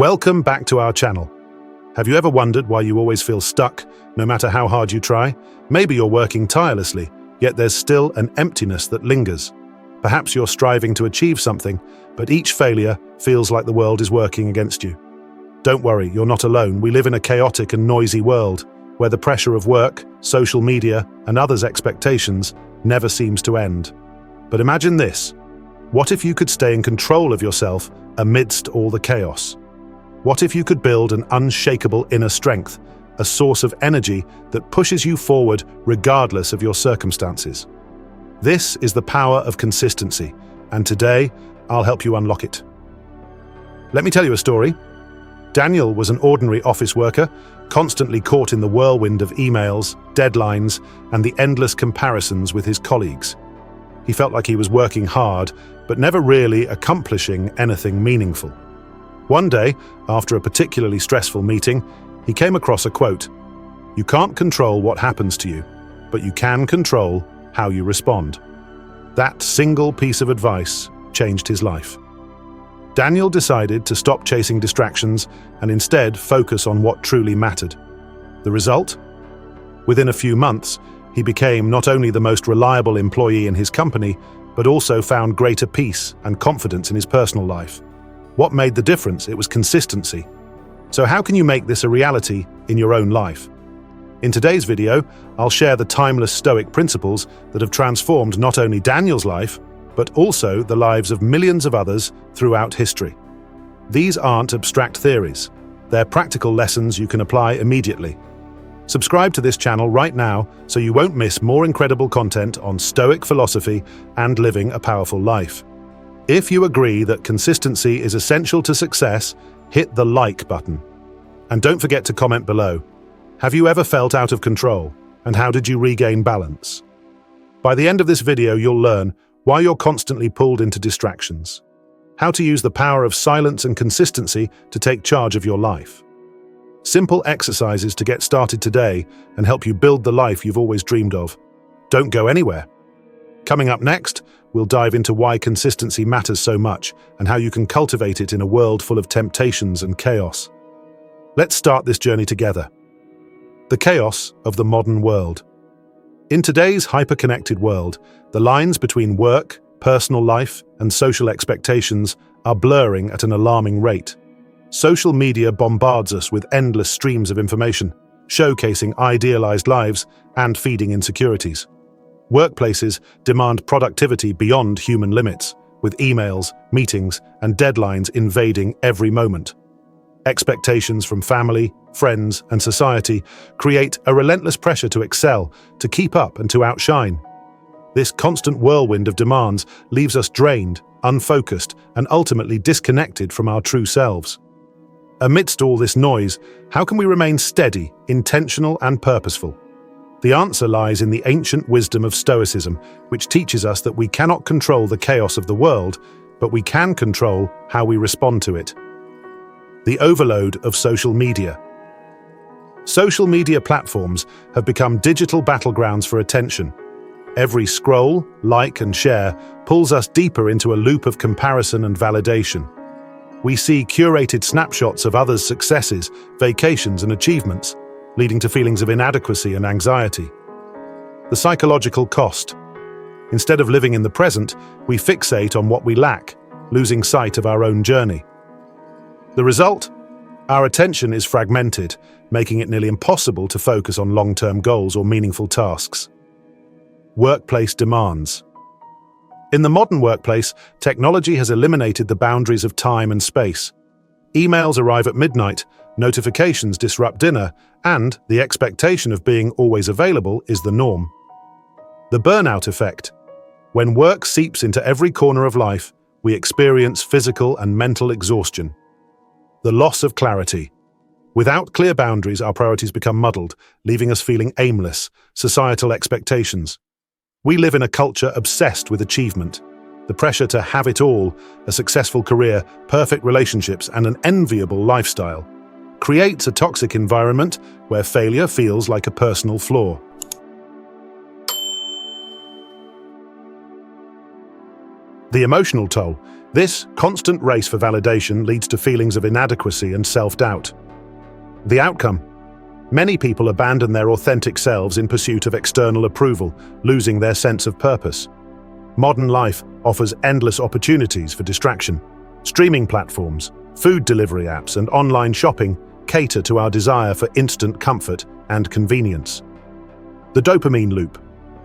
Welcome back to our channel. Have you ever wondered why you always feel stuck, no matter how hard you try? Maybe you're working tirelessly, yet there's still an emptiness that lingers. Perhaps you're striving to achieve something, but each failure feels like the world is working against you. Don't worry, you're not alone. We live in a chaotic and noisy world, where the pressure of work, social media, and others' expectations never seems to end. But imagine this. What if you could stay in control of yourself amidst all the chaos? What if you could build an unshakable inner strength, a source of energy that pushes you forward regardless of your circumstances? This is the power of consistency, and today I'll help you unlock it. Let me tell you a story. Daniel was an ordinary office worker, constantly caught in the whirlwind of emails, deadlines, and the endless comparisons with his colleagues. He felt like he was working hard, but never really accomplishing anything meaningful. One day, after a particularly stressful meeting, he came across a quote: "You can't control what happens to you, but you can control how you respond." That single piece of advice changed his life. Daniel decided to stop chasing distractions and instead focus on what truly mattered. The result? Within a few months, he became not only the most reliable employee in his company, but also found greater peace and confidence in his personal life. What made the difference? It was consistency. So how can you make this a reality in your own life? In today's video, I'll share the timeless Stoic principles that have transformed not only Daniel's life, but also the lives of millions of others throughout history. These aren't abstract theories. They're practical lessons you can apply immediately. Subscribe to this channel right now so you won't miss more incredible content on Stoic philosophy and living a powerful life. If you agree that consistency is essential to success, hit the like button. And don't forget to comment below. Have you ever felt out of control? And how did you regain balance? By the end of this video, you'll learn why you're constantly pulled into distractions, how to use the power of silence and consistency to take charge of your life. Simple exercises to get started today and help you build the life you've always dreamed of. Don't go anywhere. Coming up next, we'll dive into why consistency matters so much and how you can cultivate it in a world full of temptations and chaos. Let's start this journey together. The chaos of the modern world. In today's hyper-connected world, the lines between work, personal life, and social expectations are blurring at an alarming rate. Social media bombards us with endless streams of information, showcasing idealized lives and feeding insecurities. Workplaces demand productivity beyond human limits, with emails, meetings, and deadlines invading every moment. Expectations from family, friends, and society create a relentless pressure to excel, to keep up, and to outshine. This constant whirlwind of demands leaves us drained, unfocused, and ultimately disconnected from our true selves. Amidst all this noise, how can we remain steady, intentional, and purposeful? The answer lies in the ancient wisdom of Stoicism, which teaches us that we cannot control the chaos of the world, but we can control how we respond to it. The overload of social media. Social media platforms have become digital battlegrounds for attention. Every scroll, like, and share pulls us deeper into a loop of comparison and validation. We see curated snapshots of others' successes, vacations, and achievements, leading to feelings of inadequacy and anxiety. The psychological cost. Instead of living in the present, we fixate on what we lack, losing sight of our own journey. The result? Our attention is fragmented, making it nearly impossible to focus on long-term goals or meaningful tasks. Workplace demands. In the modern workplace, technology has eliminated the boundaries of time and space. Emails arrive at midnight, notifications disrupt dinner, and the expectation of being always available is the norm. The burnout effect. When work seeps into every corner of life, we experience physical and mental exhaustion. The loss of clarity. Without clear boundaries, our priorities become muddled, leaving us feeling aimless. Societal expectations. We live in a culture obsessed with achievement. The pressure to have it all, a successful career, perfect relationships, and an enviable lifestyle, creates a toxic environment where failure feels like a personal flaw. The The emotional toll. This constant race for validation leads to feelings of inadequacy and self-doubt. The outcome. Many people abandon their authentic selves in pursuit of external approval, losing their sense of purpose. Modern life offers endless opportunities for distraction. Streaming platforms, food delivery apps, and online shopping cater to our desire for instant comfort and convenience. The dopamine loop.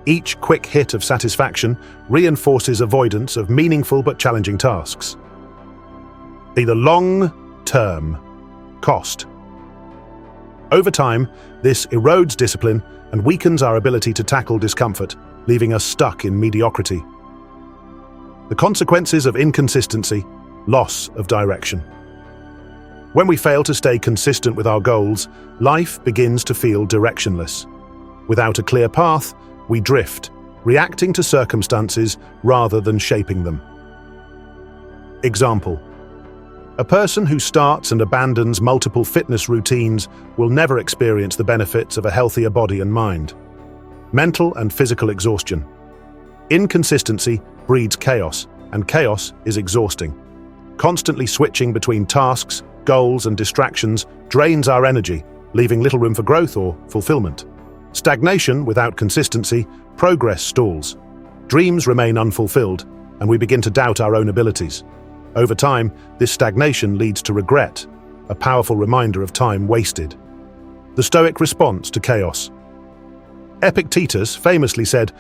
Each quick hit of satisfaction reinforces avoidance of meaningful but challenging tasks. The long-term cost. Over time, this erodes discipline and weakens our ability to tackle discomfort, leaving us stuck in mediocrity. The consequences of inconsistency, loss of direction. When we fail to stay consistent with our goals, life begins to feel directionless. Without a clear path, we drift, reacting to circumstances rather than shaping them. Example: a person who starts and abandons multiple fitness routines will never experience the benefits of a healthier body and mind. Mental and physical exhaustion. Inconsistency breeds chaos, and chaos is exhausting. Constantly switching between tasks, goals, and distractions drains our energy, leaving little room for growth or fulfillment. Stagnation without consistency, progress stalls. Dreams remain unfulfilled, and we begin to doubt our own abilities. Over time, this stagnation leads to regret, a powerful reminder of time wasted. The Stoic response to chaos. Epictetus famously said,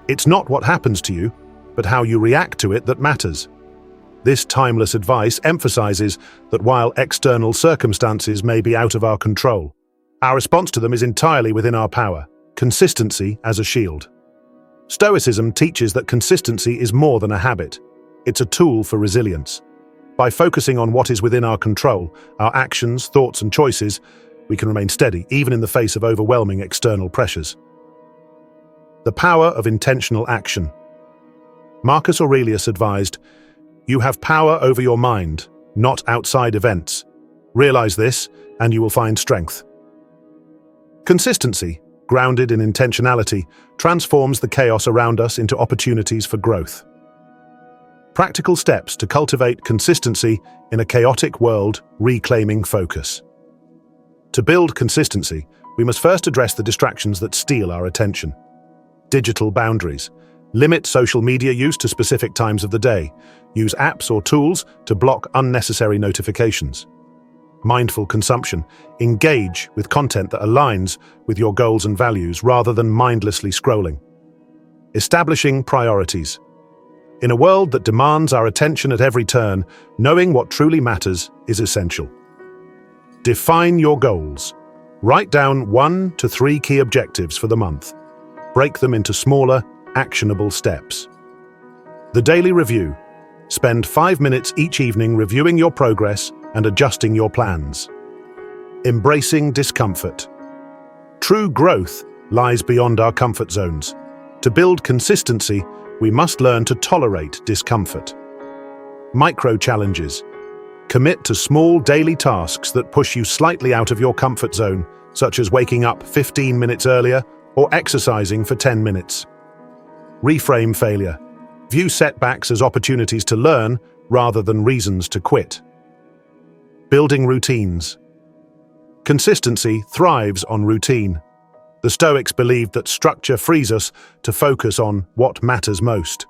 "It's not what happens to you, but how you react to it that matters." This timeless advice emphasizes that while external circumstances may be out of our control, our response to them is entirely within our power. Consistency as a shield. Stoicism teaches that consistency is more than a habit. It's a tool for resilience. By focusing on what is within our control, our actions, thoughts, and choices, we can remain steady, even in the face of overwhelming external pressures. The power of intentional action. Marcus Aurelius advised, "You have power over your mind, not outside events. Realize this, and you will find strength." Consistency, grounded in intentionality, transforms the chaos around us into opportunities for growth. Practical steps to cultivate consistency in a chaotic world, reclaiming focus. To build consistency, we must first address the distractions that steal our attention. Digital boundaries. Limit social media use to specific times of the day. Use apps or tools to block unnecessary notifications. Mindful consumption. Engage with content that aligns with your goals and values rather than mindlessly scrolling. Establishing priorities. In a world that demands our attention at every turn, knowing what truly matters is essential. Define your goals. Write down 1 to 3 key objectives for the month. Break them into smaller, actionable steps. The daily review. Spend 5 minutes each evening reviewing your progress and adjusting your plans. Embracing discomfort. True growth lies beyond our comfort zones. To build consistency, we must learn to tolerate discomfort. Micro-challenges. Commit to small daily tasks that push you slightly out of your comfort zone, such as waking up 15 minutes earlier or exercising for 10 minutes. Reframe failure. View setbacks as opportunities to learn rather than reasons to quit. Building routines. Consistency thrives on routine. The Stoics believed that structure frees us to focus on what matters most.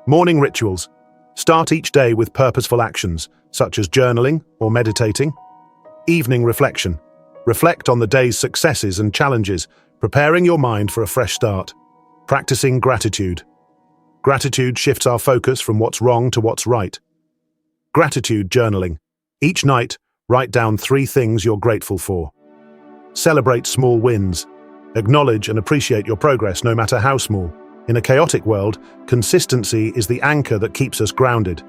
Morning rituals. Start each day with purposeful actions, such as journaling or meditating. Evening reflection. Reflect on the day's successes and challenges, preparing your mind for a fresh start. Practicing gratitude. Gratitude shifts our focus from what's wrong to what's right. Gratitude journaling. Each night, write down 3 things you're grateful for. Celebrate small wins. Acknowledge and appreciate your progress, no matter how small. In a chaotic world, consistency is the anchor that keeps us grounded.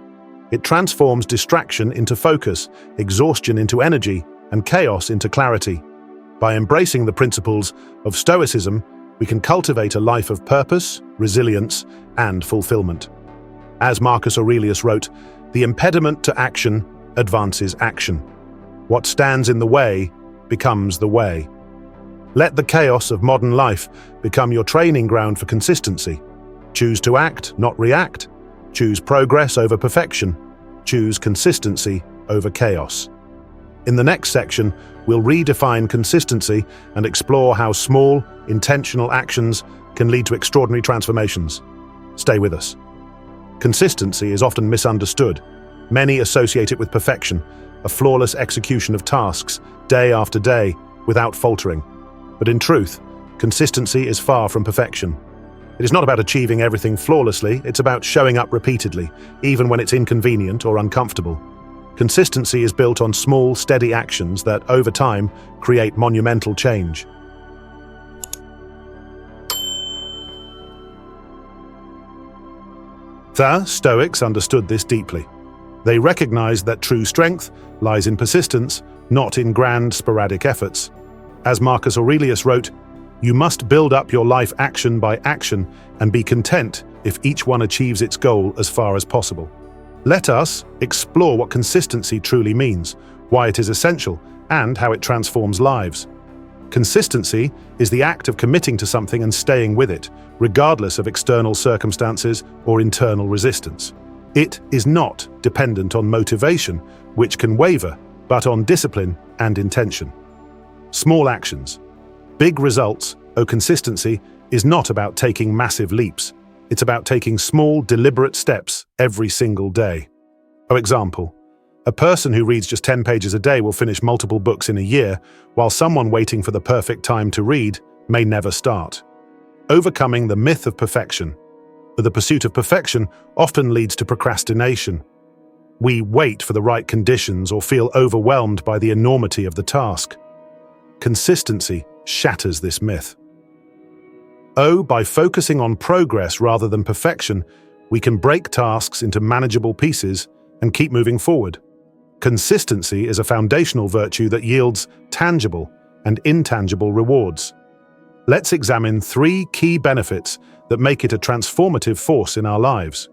It transforms distraction into focus, exhaustion into energy, and chaos into clarity. By embracing the principles of Stoicism, we can cultivate a life of purpose, resilience, and fulfillment. As Marcus Aurelius wrote, "The impediment to action advances action. What stands in the way becomes the way." Let the chaos of modern life become your training ground for consistency. Choose to act, not react. Choose progress over perfection. Choose consistency over chaos. In the next section, we'll redefine consistency and explore how small, intentional actions can lead to extraordinary transformations. Stay with us. Consistency is often misunderstood. Many associate it with perfection, a flawless execution of tasks, day after day, without faltering. But in truth, consistency is far from perfection. It is not about achieving everything flawlessly, it's about showing up repeatedly, even when it's inconvenient or uncomfortable. Consistency is built on small, steady actions that, over time, create monumental change. The Stoics understood this deeply. They recognized that true strength lies in persistence, not in grand, sporadic efforts. As Marcus Aurelius wrote, "You must build up your life action by action and be content if each one achieves its goal as far as possible." Let us explore what consistency truly means, why it is essential, and how it transforms lives. Consistency is the act of committing to something and staying with it, regardless of external circumstances or internal resistance. It is not dependent on motivation, which can waver, but on discipline and intention. Small actions, big results. Consistency is not about taking massive leaps. It's about taking small, deliberate steps every single day. For example, a person who reads just 10 pages a day will finish multiple books in a year, while someone waiting for the perfect time to read may never start. Overcoming the myth of perfection. The pursuit of perfection often leads to procrastination. We wait for the right conditions or feel overwhelmed by the enormity of the task. Consistency shatters this myth. By focusing on progress rather than perfection, we can break tasks into manageable pieces and keep moving forward. Consistency is a foundational virtue that yields tangible and intangible rewards. Let's examine 3 key benefits that make it a transformative force in our lives.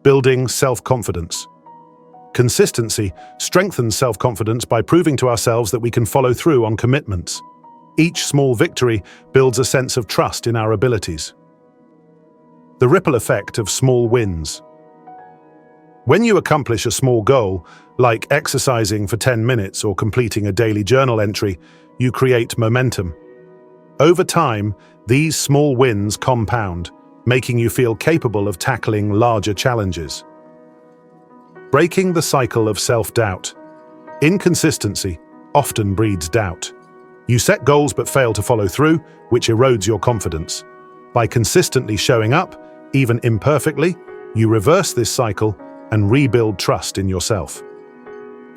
Building self-confidence. Consistency strengthens self-confidence by proving to ourselves that we can follow through on commitments. Each small victory builds a sense of trust in our abilities. The ripple effect of small wins. When you accomplish a small goal, like exercising for 10 minutes or completing a daily journal entry, you create momentum. Over time, these small wins compound, making you feel capable of tackling larger challenges. Breaking the cycle of self-doubt. Inconsistency often breeds doubt. You set goals but fail to follow through, which erodes your confidence. By consistently showing up, even imperfectly, you reverse this cycle and rebuild trust in yourself.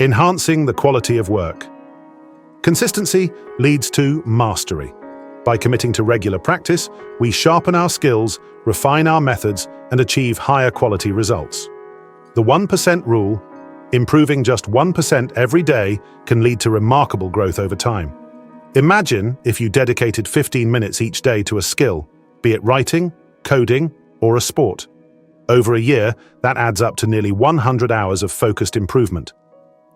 Enhancing the quality of work. Consistency leads to mastery. By committing to regular practice, we sharpen our skills, refine our methods, and achieve higher quality results. The 1% rule, improving just 1% every day, can lead to remarkable growth over time. Imagine if you dedicated 15 minutes each day to a skill, be it writing, coding, or a sport. Over a year, that adds up to nearly 100 hours of focused improvement.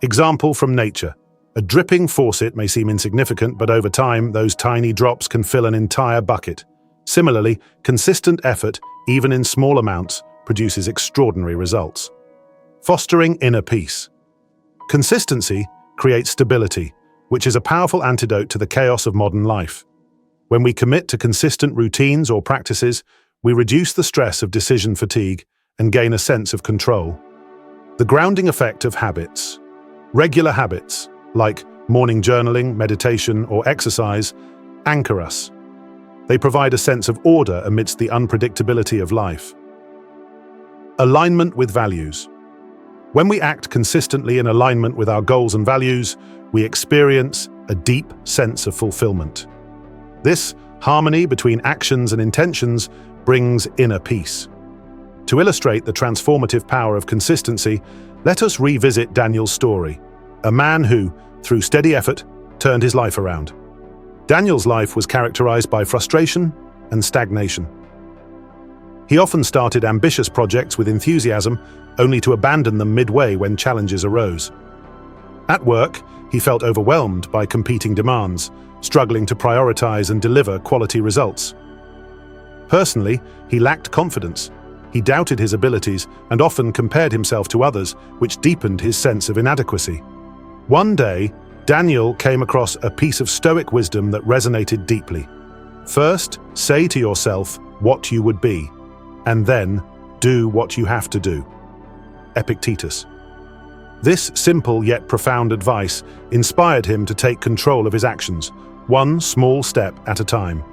Example from nature. A dripping faucet may seem insignificant, but over time, those tiny drops can fill an entire bucket. Similarly, consistent effort, even in small amounts, produces extraordinary results. Fostering inner peace. Consistency creates stability, which is a powerful antidote to the chaos of modern life. When we commit to consistent routines or practices, we reduce the stress of decision fatigue and gain a sense of control. The grounding effect of habits. Regular habits, like morning journaling, meditation, or exercise, anchor us. They provide a sense of order amidst the unpredictability of life. Alignment with values. When we act consistently in alignment with our goals and values, we experience a deep sense of fulfillment. This harmony between actions and intentions brings inner peace. To illustrate the transformative power of consistency, let us revisit Daniel's story, a man who, through steady effort, turned his life around. Daniel's life was characterized by frustration and stagnation. He often started ambitious projects with enthusiasm, only to abandon them midway when challenges arose. At work, he felt overwhelmed by competing demands, struggling to prioritize and deliver quality results. Personally, he lacked confidence, He doubted his abilities and often compared himself to others, which deepened his sense of inadequacy. One day, Daniel came across a piece of Stoic wisdom that resonated deeply. First, say to yourself what you would be, and then do what you have to do. Epictetus. This simple yet profound advice inspired him to take control of his actions, one small step at a time.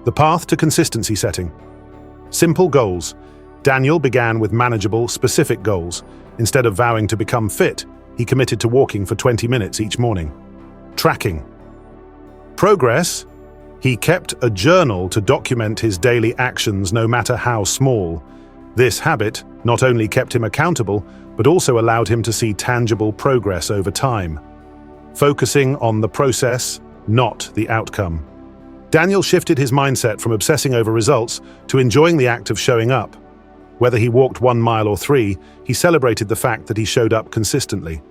The path to consistency setting. Simple goals. Daniel began with manageable, specific goals. Instead of vowing to become fit, he committed to walking for 20 minutes each morning. Tracking. Progress. He kept a journal to document his daily actions, no matter how small. This habit not only kept him accountable, but also allowed him to see tangible progress over time. Focusing on the process, not the outcome. Daniel shifted his mindset from obsessing over results to enjoying the act of showing up. Whether he walked 1 mile or 3, he celebrated the fact that he showed up consistently.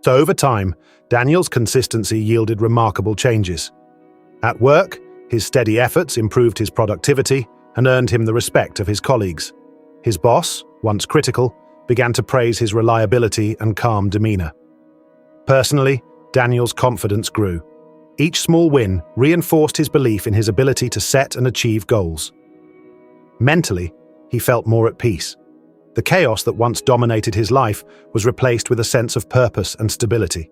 So over time, Daniel's consistency yielded remarkable changes. At work, his steady efforts improved his productivity and earned him the respect of his colleagues. His boss, once critical, began to praise his reliability and calm demeanor. Personally, Daniel's confidence grew. Each small win reinforced his belief in his ability to set and achieve goals. Mentally, he felt more at peace. The chaos that once dominated his life was replaced with a sense of purpose and stability.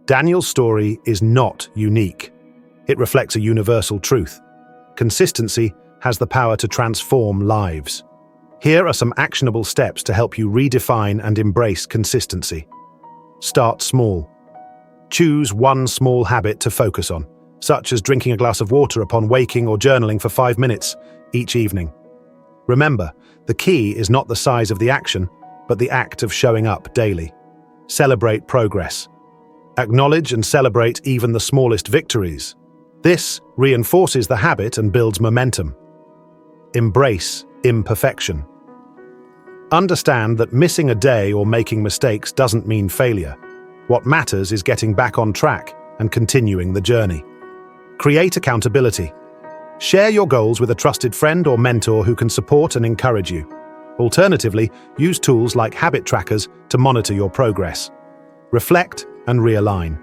Daniel's story is not unique. It reflects a universal truth. Consistency has the power to transform lives. Here are some actionable steps to help you redefine and embrace consistency. Start small. Choose one small habit to focus on, such as drinking a glass of water upon waking or journaling for 5 minutes each evening. Remember, the key is not the size of the action, but the act of showing up daily. Celebrate progress. Acknowledge and celebrate even the smallest victories. This reinforces the habit and builds momentum. Embrace imperfection. Understand that missing a day or making mistakes doesn't mean failure. What matters is getting back on track and continuing the journey. Create accountability. Share your goals with a trusted friend or mentor who can support and encourage you. Alternatively, use tools like habit trackers to monitor your progress. Reflect and realign.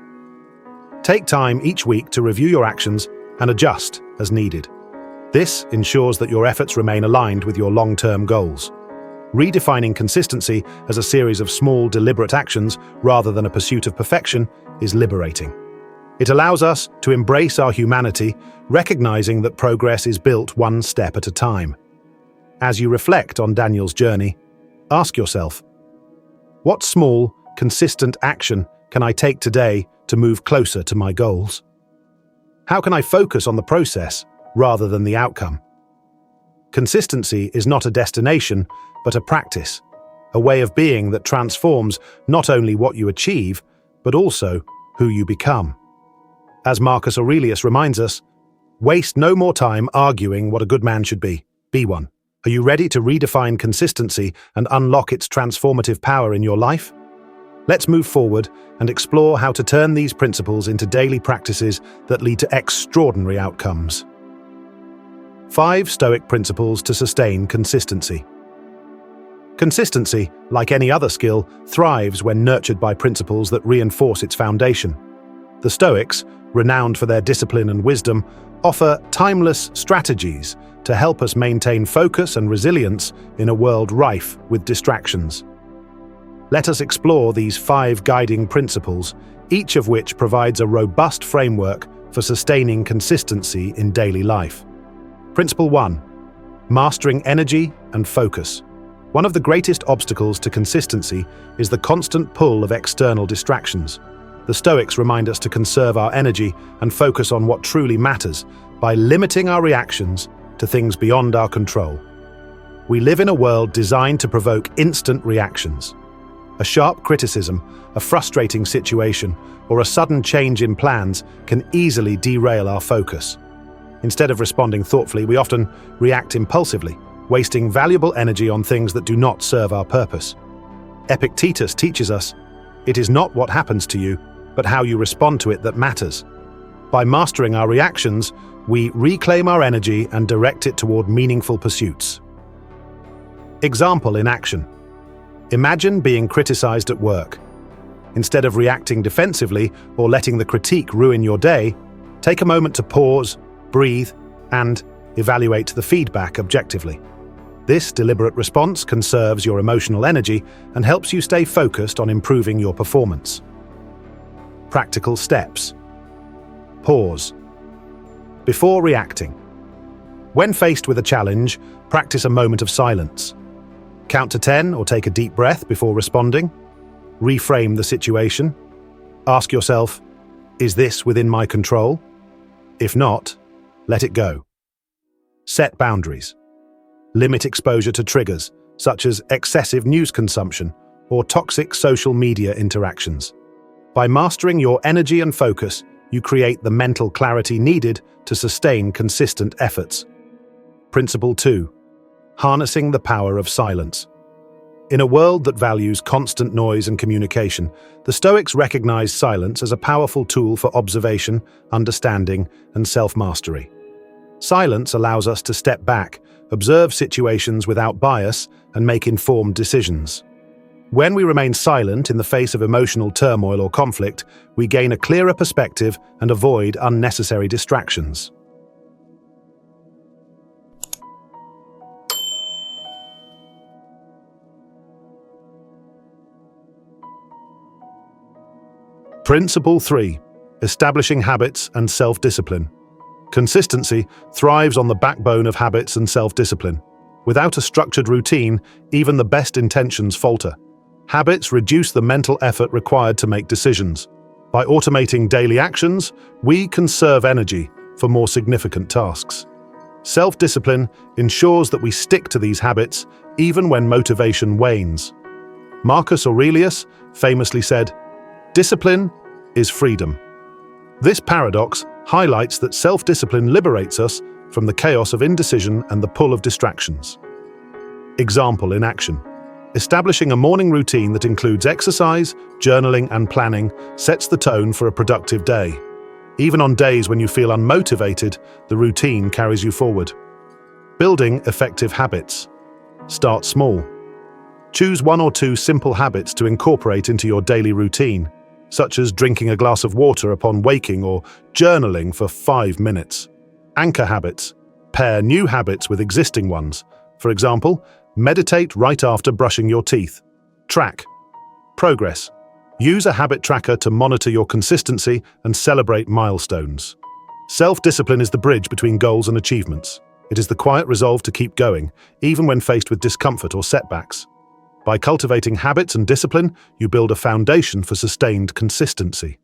Take time each week to review your actions and adjust as needed. This ensures that your efforts remain aligned with your long-term goals. Redefining consistency as a series of small, deliberate actions rather than a pursuit of perfection is liberating. It allows us to embrace our humanity, recognizing that progress is built one step at a time. As you reflect on Daniel's journey, ask yourself, what small, consistent action can I take today to move closer to my goals? How can I focus on the process rather than the outcome? Consistency is not a destination, but a practice, a way of being that transforms not only what you achieve, but also who you become. As Marcus Aurelius reminds us, waste no more time arguing what a good man should be. Be one. Are you ready to redefine consistency and unlock its transformative power in your life? Let's move forward and explore how to turn these principles into daily practices that lead to extraordinary outcomes. 5 Stoic principles to sustain consistency. Consistency, like any other skill, thrives when nurtured by principles that reinforce its foundation. The Stoics, renowned for their discipline and wisdom, offer timeless strategies to help us maintain focus and resilience in a world rife with distractions. Let us explore these 5 guiding principles, each of which provides a robust framework for sustaining consistency in daily life. Principle 1. Mastering energy and focus. One of the greatest obstacles to consistency is the constant pull of external distractions. The Stoics remind us to conserve our energy and focus on what truly matters by limiting our reactions to things beyond our control. We live in a world designed to provoke instant reactions. A sharp criticism, a frustrating situation, or a sudden change in plans can easily derail our focus. Instead of responding thoughtfully, we often react impulsively, wasting valuable energy on things that do not serve our purpose. Epictetus teaches us, "It is not what happens to you, but how you respond to it that matters." By mastering our reactions, we reclaim our energy and direct it toward meaningful pursuits. Example in action. Imagine being criticized at work. Instead of reacting defensively or letting the critique ruin your day, take a moment to pause, breathe, and evaluate the feedback objectively. This deliberate response conserves your emotional energy and helps you stay focused on improving your performance. Practical steps. Pause. Before reacting. When faced with a challenge, practice a moment of silence. Count to 10 or take a deep breath before responding. Reframe the situation. Ask yourself, is this within my control? If not, let it go. Set boundaries. Limit exposure to triggers, such as excessive news consumption or toxic social media interactions. By mastering your energy and focus, you create the mental clarity needed to sustain consistent efforts. Principle 2. Harnessing the power of silence. In a world that values constant noise and communication, the Stoics recognize silence as a powerful tool for observation, understanding, and self-mastery. Silence allows us to step back, observe situations without bias, and make informed decisions. When we remain silent in the face of emotional turmoil or conflict, we gain a clearer perspective and avoid unnecessary distractions. Principle 3. Establishing habits and self-discipline. Consistency thrives on the backbone of habits and self-discipline. Without a structured routine, even the best intentions falter. Habits reduce the mental effort required to make decisions. By automating daily actions, we conserve energy for more significant tasks. Self-discipline ensures that we stick to these habits even when motivation wanes. Marcus Aurelius famously said, "Discipline is freedom." This paradox highlights that self-discipline liberates us from the chaos of indecision and the pull of distractions. Example in action. Establishing a morning routine that includes exercise, journaling, and planning sets the tone for a productive day. Even on days when you feel unmotivated, the routine carries you forward. Building effective habits. Start small. Choose 1 or 2 simple habits to incorporate into your daily routine, such as drinking a glass of water upon waking or journaling for 5 minutes. Anchor habits. Pair new habits with existing ones. For example, meditate right after brushing your teeth. Track progress. Use a habit tracker to monitor your consistency and celebrate milestones. Self-discipline is the bridge between goals and achievements. It is the quiet resolve to keep going, even when faced with discomfort or setbacks. By cultivating habits and discipline, you build a foundation for sustained consistency.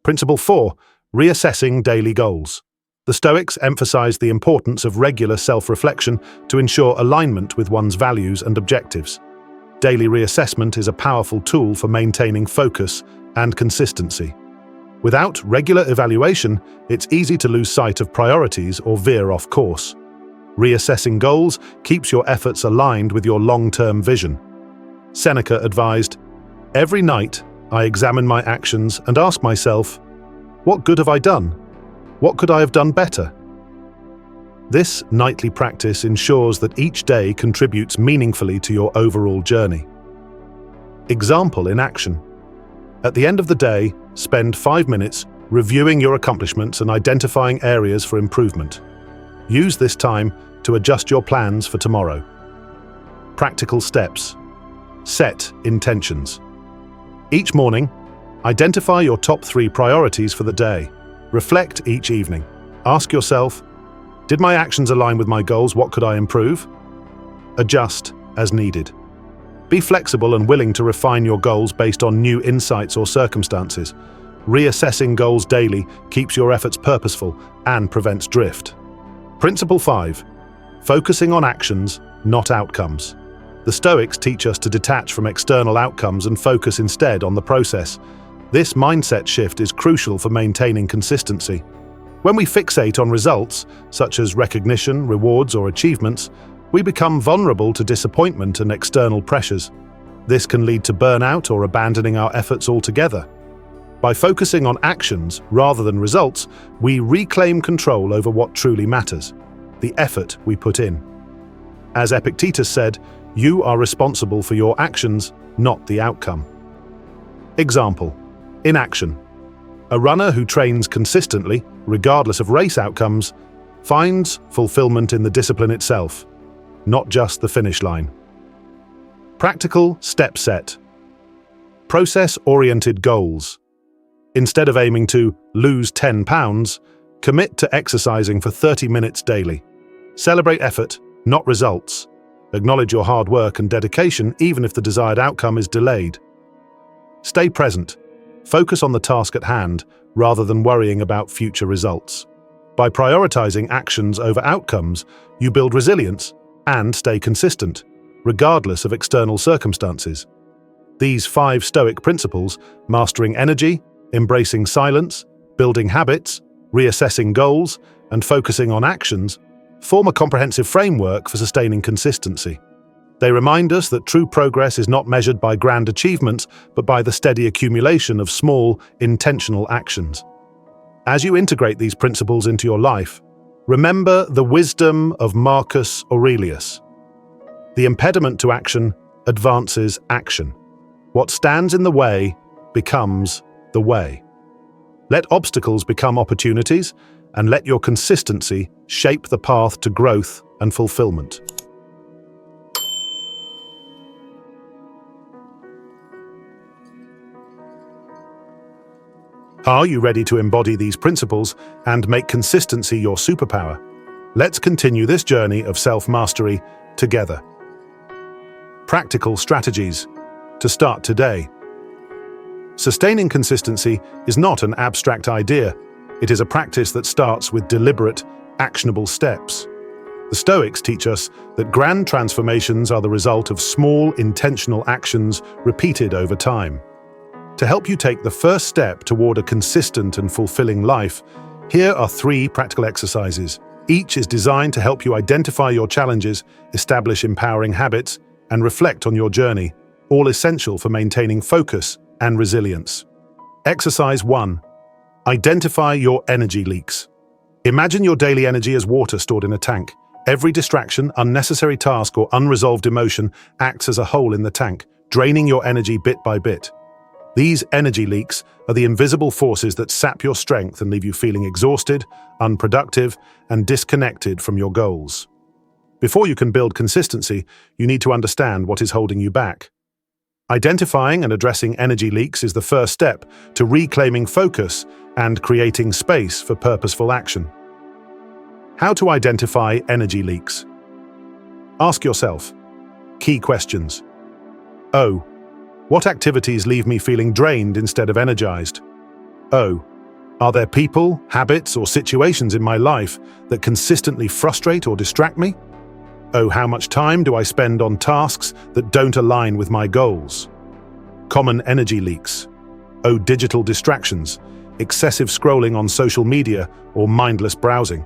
Principle 4. Reassessing daily goals. The Stoics emphasize the importance of regular self-reflection to ensure alignment with one's values and objectives. Daily reassessment is a powerful tool for maintaining focus and consistency. Without regular evaluation, it's easy to lose sight of priorities or veer off course. Reassessing goals keeps your efforts aligned with your long-term vision. Seneca advised, "Every night, I examine my actions and ask myself, what good have I done? What could I have done better?" This nightly practice ensures that each day contributes meaningfully to your overall journey. Example in action. At the end of the day, spend 5 minutes reviewing your accomplishments and identifying areas for improvement. Use this time to adjust your plans for tomorrow. Practical steps. Set intentions. Each morning, identify your top 3 priorities for the day. Reflect each evening. Ask yourself, did my actions align with my goals? What could I improve? Adjust as needed. Be flexible and willing to refine your goals based on new insights or circumstances. Reassessing goals daily keeps your efforts purposeful and prevents drift. Principle 5. Focusing on actions, not outcomes. The Stoics teach us to detach from external outcomes and focus instead on the process. This mindset shift is crucial for maintaining consistency. When we fixate on results, such as recognition, rewards, or achievements, we become vulnerable to disappointment and external pressures. This can lead to burnout or abandoning our efforts altogether. By focusing on actions rather than results, we reclaim control over what truly matters, the effort we put in. As Epictetus said, you are responsible for your actions, not the outcome. Example: in action. A runner who trains consistently, regardless of race outcomes, finds fulfillment in the discipline itself, not just the finish line. Practical step set. Process-oriented goals. Instead of aiming to lose 10 pounds, commit to exercising for 30 minutes daily. Celebrate effort, not results. Acknowledge your hard work and dedication even if the desired outcome is delayed. Stay present. Focus on the task at hand rather than worrying about future results. By prioritizing actions over outcomes, you build resilience and stay consistent, regardless of external circumstances. These 5 Stoic principles, mastering energy, embracing silence, building habits, reassessing goals, and focusing on actions, form a comprehensive framework for sustaining consistency. They remind us that true progress is not measured by grand achievements, but by the steady accumulation of small, intentional actions. As you integrate these principles into your life, remember the wisdom of Marcus Aurelius. The impediment to action advances action. What stands in the way becomes the way. Let obstacles become opportunities, and let your consistency shape the path to growth and fulfillment. Are you ready to embody these principles and make consistency your superpower? Let's continue this journey of self-mastery together. Practical strategies to start today. Sustaining consistency is not an abstract idea. It is a practice that starts with deliberate, actionable steps. The Stoics teach us that grand transformations are the result of small, intentional actions repeated over time. To help you take the first step toward a consistent and fulfilling life, here are 3 practical exercises. Each is designed to help you identify your challenges, establish empowering habits, and reflect on your journey, all essential for maintaining focus and resilience. Exercise 1. Identify your energy leaks. Imagine your daily energy as water stored in a tank. Every distraction, unnecessary task, or unresolved emotion acts as a hole in the tank, draining your energy bit by bit. These energy leaks are the invisible forces that sap your strength and leave you feeling exhausted, unproductive, and disconnected from your goals. Before you can build consistency, you need to understand what is holding you back. Identifying and addressing energy leaks is the first step to reclaiming focus and creating space for purposeful action. How to identify energy leaks? Ask yourself key questions. O. What activities leave me feeling drained instead of energized? O. Are there people, habits, or situations in my life that consistently frustrate or distract me? O. How much time do I spend on tasks that don't align with my goals? Common energy leaks. O. Digital distractions, excessive scrolling on social media or mindless browsing.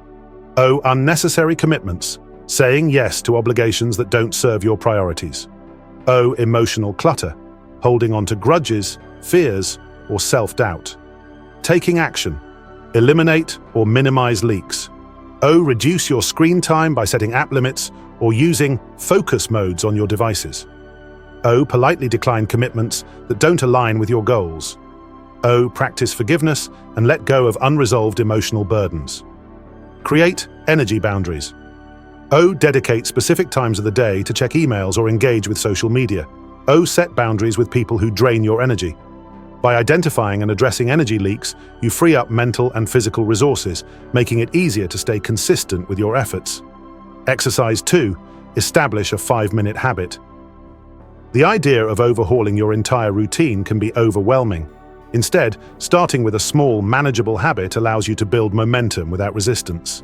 O. Unnecessary commitments, saying yes to obligations that don't serve your priorities. O. Emotional clutter, holding on to grudges, fears, or self-doubt. Taking action. Eliminate or minimize leaks. O. Reduce your screen time by setting app limits or using focus modes on your devices. O. Politely decline commitments that don't align with your goals. O. Practice forgiveness and let go of unresolved emotional burdens. Create energy boundaries. O. Dedicate specific times of the day to check emails or engage with social media. O. Set boundaries with people who drain your energy. By identifying and addressing energy leaks, you free up mental and physical resources, making it easier to stay consistent with your efforts. Exercise 2. Establish a 5-minute habit. The idea of overhauling your entire routine can be overwhelming. Instead, starting with a small, manageable habit allows you to build momentum without resistance.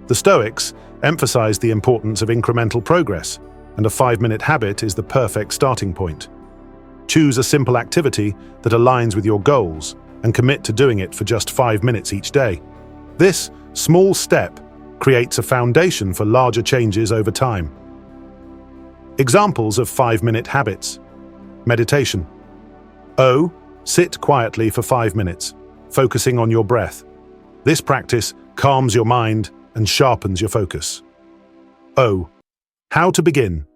The Stoics emphasize the importance of incremental progress, and a 5-minute habit is the perfect starting point. Choose a simple activity that aligns with your goals and commit to doing it for just 5 minutes each day. This small step creates a foundation for larger changes over time. Examples of 5-minute habits. Meditation. O. Sit quietly for 5 minutes, focusing on your breath. This practice calms your mind and sharpens your focus. O. How to begin.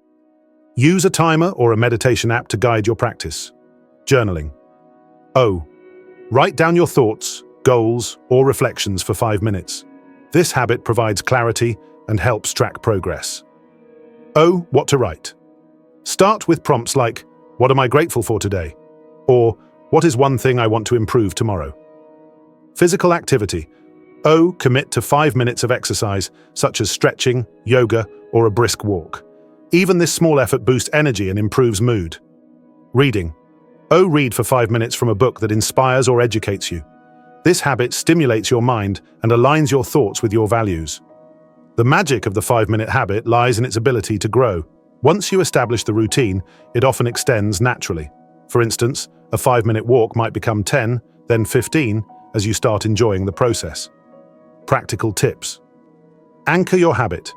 Use a timer or a meditation app to guide your practice. Journaling. O. Write down your thoughts, goals, or reflections for 5 minutes. This habit provides clarity and helps track progress. O. What to write. Start with prompts like, "What am I grateful for today?" or "What is one thing I want to improve tomorrow?" Physical activity. O. Commit to 5 minutes of exercise, such as stretching, yoga, or a brisk walk. Even this small effort boosts energy and improves mood. Reading. O. Read for 5 minutes from a book that inspires or educates you. This habit stimulates your mind and aligns your thoughts with your values. The magic of the 5-minute habit lies in its ability to grow. Once you establish the routine, it often extends naturally. For instance, a 5-minute walk might become 10, then 15, as you start enjoying the process. Practical tips. Anchor your habit.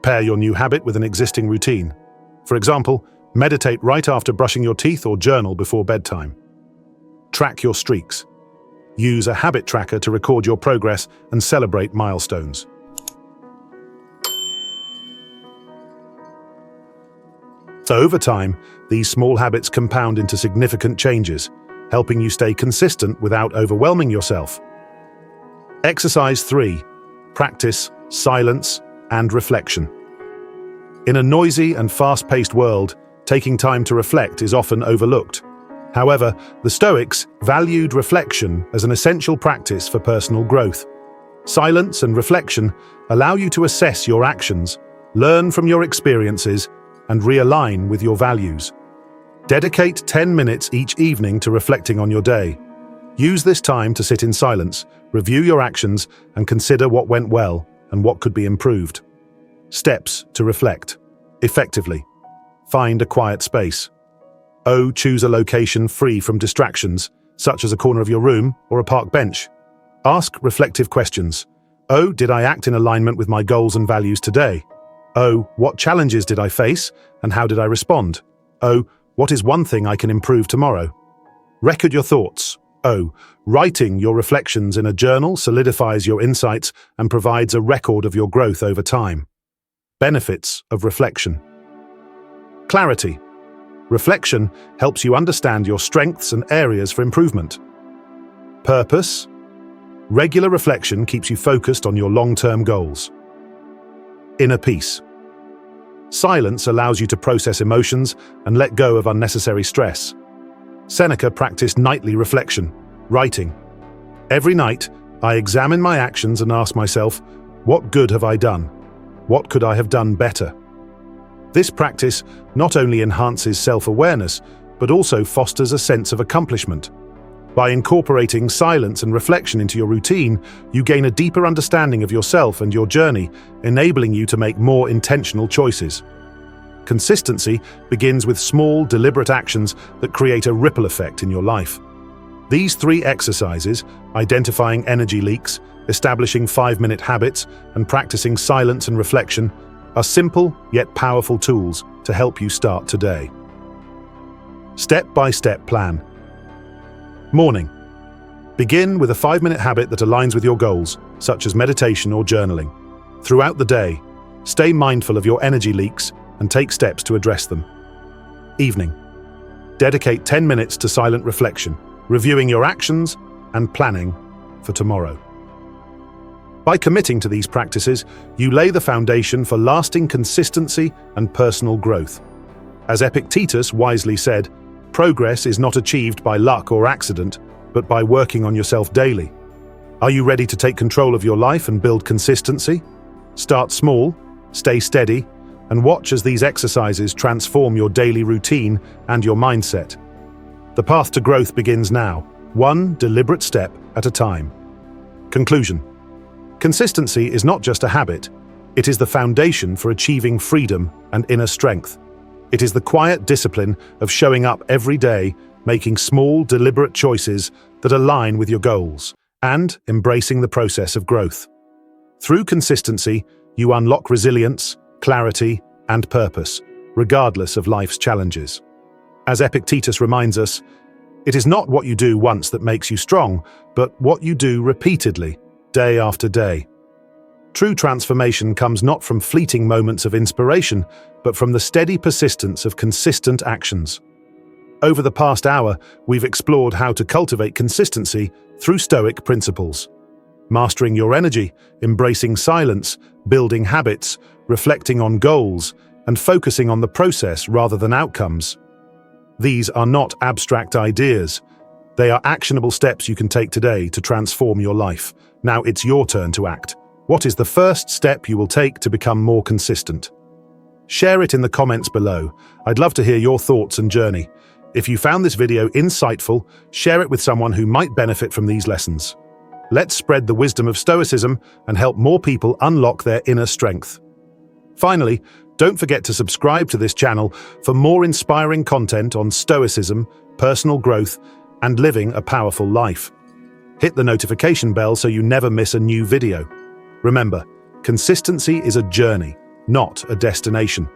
Pair your new habit with an existing routine. For example, meditate right after brushing your teeth or journal before bedtime. Track your streaks. Use a habit tracker to record your progress and celebrate milestones. So over time, these small habits compound into significant changes, helping you stay consistent without overwhelming yourself. Exercise 3. Practice silence and reflection. In a noisy and fast-paced world, taking time to reflect is often overlooked. However, the Stoics valued reflection as an essential practice for personal growth. Silence and reflection allow you to assess your actions, learn from your experiences, and realign with your values. Dedicate 10 minutes each evening to reflecting on your day. Use this time to sit in silence, review your actions, and consider what went well and what could be improved. Steps to reflect effectively. Find a quiet space. O. Choose a location free from distractions, such as a corner of your room or a park bench. Ask reflective questions. O. Did I act in alignment with my goals and values today? O. What challenges did I face and how did I respond? O. What is one thing I can improve tomorrow? Record your thoughts. O. Writing your reflections in a journal solidifies your insights and provides a record of your growth over time. Benefits of reflection. Clarity. Reflection helps you understand your strengths and areas for improvement. Purpose. Regular reflection keeps you focused on your long-term goals. Inner peace. Silence allows you to process emotions and let go of unnecessary stress. Seneca practiced nightly reflection, writing. Every night, I examine my actions and ask myself, what good have I done? What could I have done better? This practice not only enhances self-awareness, but also fosters a sense of accomplishment. By incorporating silence and reflection into your routine, you gain a deeper understanding of yourself and your journey, enabling you to make more intentional choices. Consistency begins with small, deliberate actions that create a ripple effect in your life. These 3 exercises, identifying energy leaks, establishing 5-minute habits, and practicing silence and reflection, are simple yet powerful tools to help you start today. Step-by-step plan. Morning. Begin with a 5-minute habit that aligns with your goals, such as meditation or journaling. Throughout the day, stay mindful of your energy leaks and take steps to address them. Evening. Dedicate 10 minutes to silent reflection, reviewing your actions and planning for tomorrow. By committing to these practices, you lay the foundation for lasting consistency and personal growth. As Epictetus wisely said, progress is not achieved by luck or accident, but by working on yourself daily. Are you ready to take control of your life and build consistency? Start small, stay steady, and watch as these exercises transform your daily routine and your mindset. The path to growth begins now, one deliberate step at a time. Conclusion. Consistency is not just a habit, it is the foundation for achieving freedom and inner strength. It is the quiet discipline of showing up every day, making small, deliberate choices that align with your goals, and embracing the process of growth. Through consistency, you unlock resilience, clarity, and purpose, regardless of life's challenges. As Epictetus reminds us, It is not what you do once that makes you strong, but what you do repeatedly, day after day. True transformation comes not from fleeting moments of inspiration, but from the steady persistence of consistent actions. Over the past hour, we've explored how to cultivate consistency through Stoic principles. Mastering your energy, embracing silence, building habits, reflecting on goals, and focusing on the process rather than outcomes. These are not abstract ideas. They are actionable steps you can take today to transform your life. Now it's your turn to act. What is the first step you will take to become more consistent? Share it in the comments below. I'd love to hear your thoughts and journey. If you found this video insightful, share it with someone who might benefit from these lessons. Let's spread the wisdom of Stoicism and help more people unlock their inner strength. Finally, don't forget to subscribe to this channel for more inspiring content on Stoicism, personal growth, and living a powerful life. Hit the notification bell so you never miss a new video. Remember, consistency is a journey, not a destination.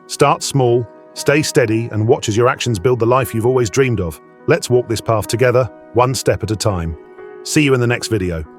Start small, stay steady, and watch as your actions build the life you've always dreamed of. Let's walk this path together, one step at a time. See you in the next video.